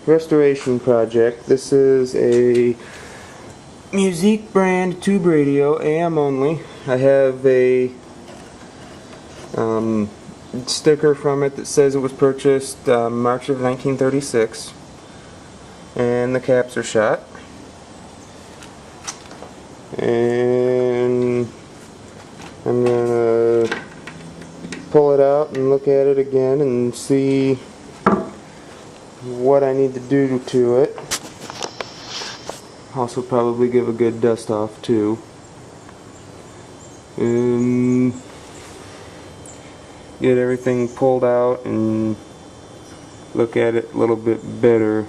restoration project. This is a Musique brand tube radio, AM only. I have a sticker from it that says it was purchased March of 1936, and the caps are shot. And I'm gonna pull it out and look at it again and see what I need to do to it. Also probably give a good dust off too. Get everything pulled out and look at it a little bit better.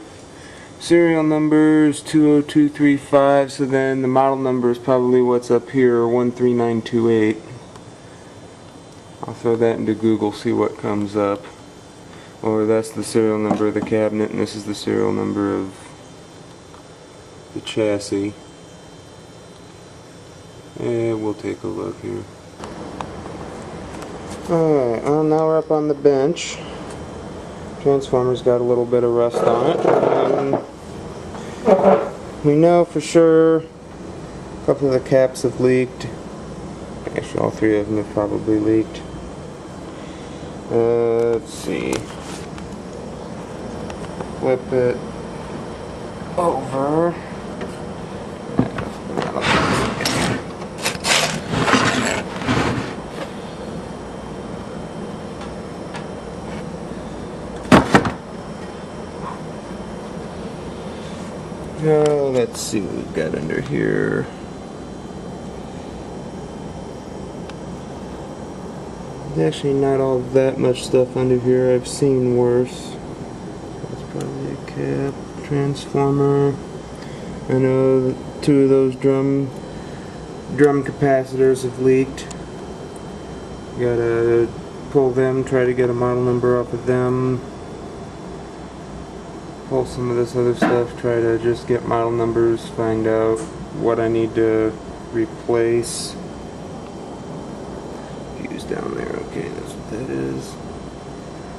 Serial number is 20235, so then the model number is probably what's up here, 13928. I'll throw that into Google, see what comes up. Or that's the serial number of the cabinet, and this is the serial number of the chassis. And we'll take a look here. Alright, well now we're up on the bench. Transformer's got a little bit of rust on it. We know for sure a couple of the caps have leaked. Actually, all three of them have probably leaked. Let's see. Flip it over. Let's see what we've got under here. There's actually not all that much stuff under here. I've seen worse. That's probably a cap, transformer. I know two of those drum capacitors have leaked. Gotta pull them, try to get a model number off of them. Pull some of this other stuff, try to just get model numbers, find out what I need to replace. Fuse down there, okay, that's what that is.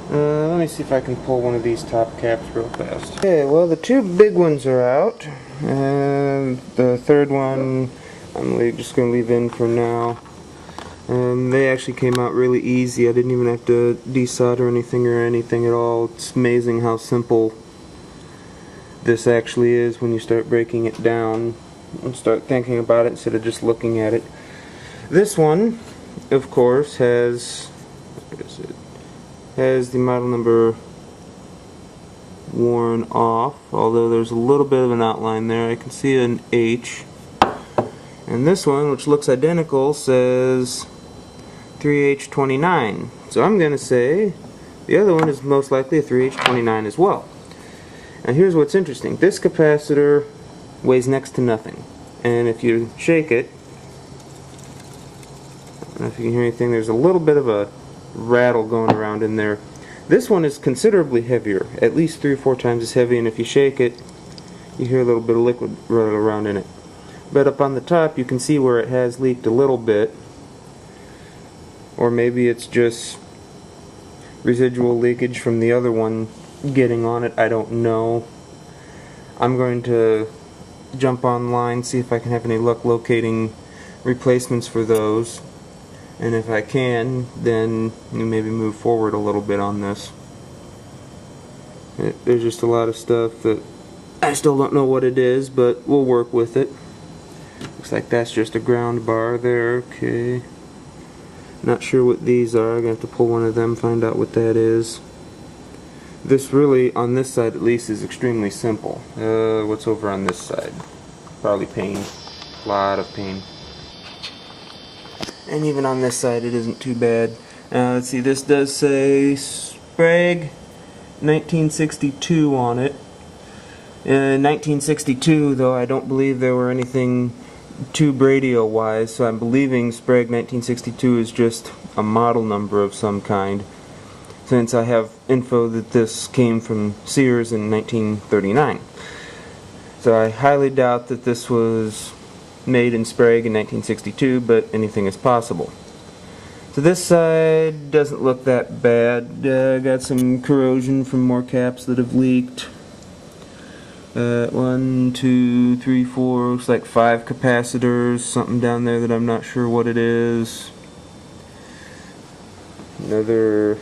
Let me see if I can pull one of these top caps real fast. Okay, well the two big ones are out, and the third one I'm just going to leave in for now. They actually came out really easy. I didn't even have to desolder anything at all. It's amazing how simple this actually is when you start breaking it down and start thinking about it instead of just looking at it. This one, of course, has the model number worn off, although there's a little bit of an outline there. I can see an H. And this one, which looks identical, says 3H29. So I'm going to say the other one is most likely a 3H29 as well. Now here's what's interesting. This capacitor weighs next to nothing, and if you shake it, I don't know if you can hear anything, there's a little bit of a rattle going around in there. This one is considerably heavier, at least 3 or 4 times as heavy, and if you shake it, you hear a little bit of liquid rattle around in it. But up on the top you can see where it has leaked a little bit, or maybe it's just residual leakage from the other one getting on it. I don't know. I'm going to jump online, see if I can have any luck locating replacements for those, and if I can, then maybe move forward a little bit on this. There's just a lot of stuff that I still don't know what it is, but we'll work with it. Looks like that's just a ground bar there. Okay, not sure what these are. I'm going to have to pull one of them, find out what that is. This really, on this side at least, is extremely simple. What's over on this side? Probably pain. A lot of pain. And even on this side it isn't too bad. Let's see, this does say Sprague 1962 on it. In 1962, though, I don't believe there were anything tube radio wise, so I'm believing Sprague 1962 is just a model number of some kind, since I have info that this came from Sears in 1939. So I highly doubt that this was made in Sprague in 1962, but anything is possible. So this side doesn't look that bad. Got some corrosion from more caps that have leaked. 1, 2, 3, 4, looks like 5 capacitors, something down there that I'm not sure what it is. Another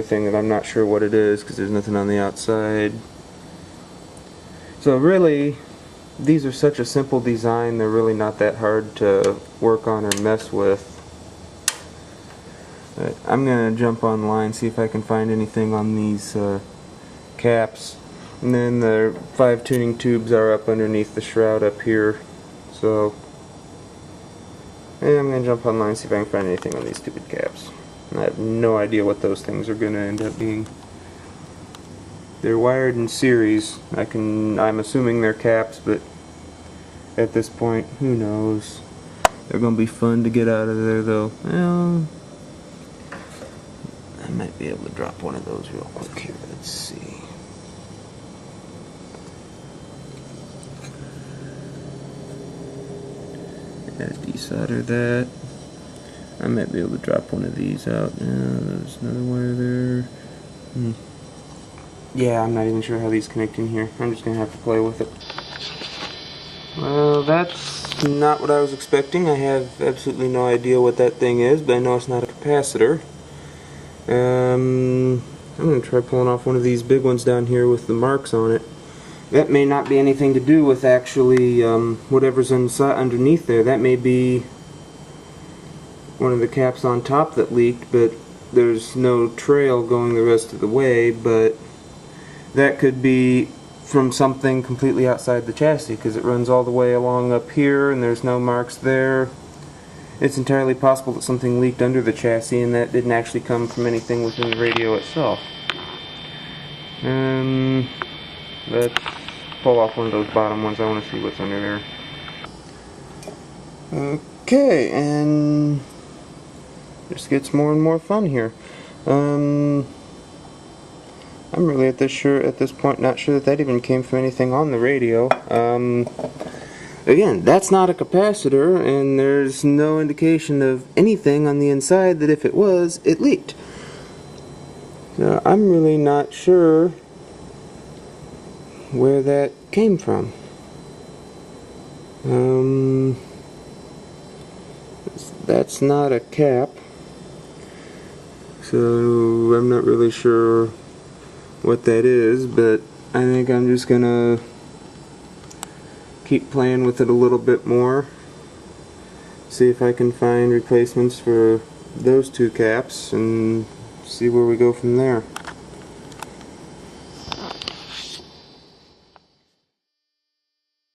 thing that I'm not sure what it is because there's nothing on the outside. So really, these are such a simple design, they're really not that hard to work on or mess with. But I'm going to jump online, see if I can find anything on these caps. And then the 5 tuning tubes are up underneath the shroud up here. So, I'm going to jump online and see if I can find anything on these stupid caps. I have no idea what those things are going to end up being. They're wired in series. I'm assuming they're caps, but at this point, who knows? They're going to be fun to get out of there, though. Well, I might be able to drop one of those real quick here. Let's see. Desolder that. I might be able to drop one of these out. There's another wire there. Yeah, I'm not even sure how these connect in here. I'm just going to have to play with it. Well, that's not what I was expecting. I have absolutely no idea what that thing is, but I know it's not a capacitor. I'm going to try pulling off one of these big ones down here with the marks on it. That may not be anything to do with actually whatever's underneath there. That may be one of the caps on top that leaked, but there's no trail going the rest of the way. But that could be from something completely outside the chassis, because it runs all the way along up here and there's no marks there. It's entirely possible that something leaked under the chassis and that didn't actually come from anything within the radio itself. Let's pull off one of those bottom ones. I want to see what's under there. Okay, and this gets more and more fun here. I'm really at this point not sure that even came from anything on the radio. Again, that's not a capacitor, and there's no indication of anything on the inside that if it was, it leaked. So I'm really not sure where that came from. That's not a cap, so I'm not really sure what that is, but I think I'm just gonna keep playing with it a little bit more, see if I can find replacements for those 2 caps and see where we go from there.